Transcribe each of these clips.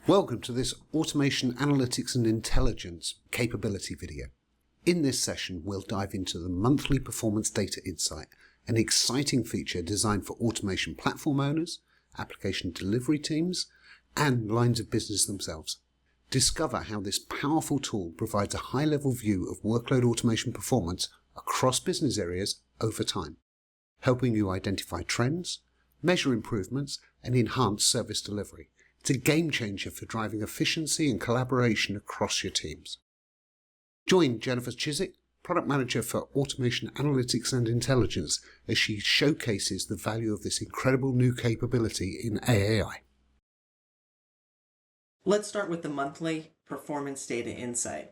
Welcome to this Automation Analytics and Intelligence capability video. In this session, we'll dive into the monthly performance data insight, an exciting feature designed for automation platform owners, application delivery teams, and lines of business themselves. Discover how this powerful tool provides a high-level view of workload automation performance across business areas over time, helping you identify trends, measure improvements, and enhance service delivery. It's a game changer for driving efficiency and collaboration across your teams. Join Jennifer Chisik, Product Manager for Automation Analytics and Intelligence, as she showcases the value of this incredible new capability in AAI. Let's start with the monthly performance data insight.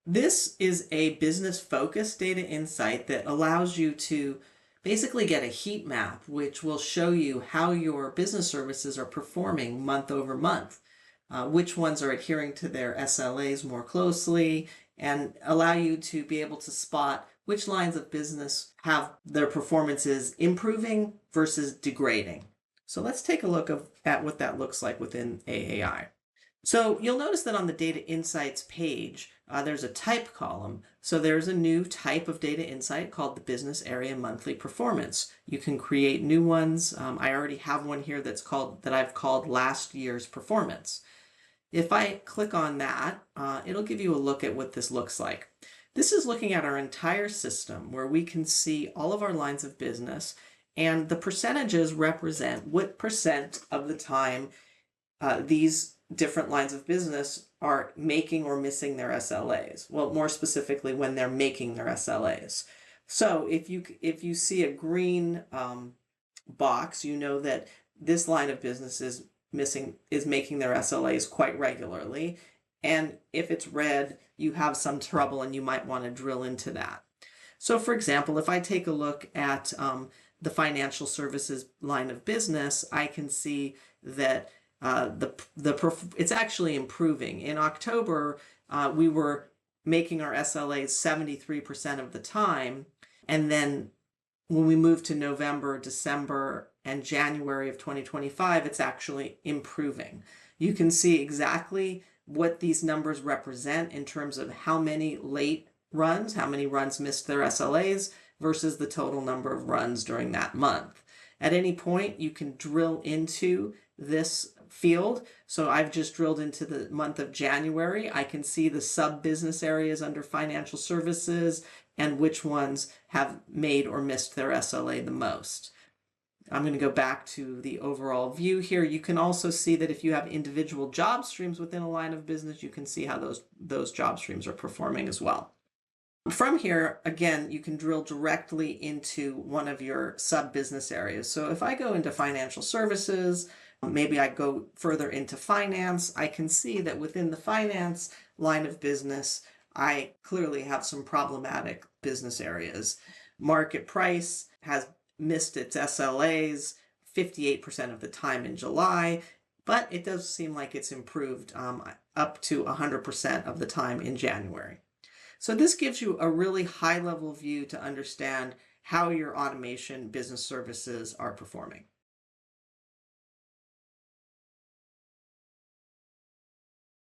This is a business-focused data insight that allows you to basically get a heat map, which will show you how your business services are performing month over month, which ones are adhering to their SLAs more closely, and allow you to be able to spot which lines of business have their performances improving versus degrading. So let's take a look at what that looks like within AAI. So you'll notice that on the Data Insights page, there's a type column. So there's a new type of data insight called the Business Area Monthly Performance. You can create new ones. I already have one here that I've called Last Year's Performance. If I click on that, it'll give you a look at what this looks like. This is looking at our entire system where we can see all of our lines of business, and the percentages represent what percent of the time these different lines of business are making or missing their SLAs. Well, more specifically, when they're making their SLAs. So if you see a green box, you know that this line of business is making their SLAs quite regularly. And if it's red, you have some trouble and you might want to drill into that. So for example, if I take a look at the financial services line of business, I can see that it's actually improving. In October, we were making our SLAs 73% of the time, and then when we moved to November, December, and January of 2025, it's actually improving. You can see exactly what these numbers represent in terms of how many late runs, how many runs missed their SLAs versus the total number of runs during that month. At any point, you can drill into this field. So I've just drilled into the month of January. I can see the sub-business areas under financial services and which ones have made or missed their SLA the most. I'm going to go back to the overall view here. You can also see that if you have individual job streams within a line of business, you can see how those job streams are performing as well. From here, again, you can drill directly into one of your sub-business areas. So if I go into financial services, maybe I go further into finance, I can see that within the finance line of business, I clearly have some problematic business areas. Market price has missed its SLAs 58% of the time in July, but it does seem like it's improved up to 100% of the time in January. So this gives you a really high-level view to understand how your automation business services are performing.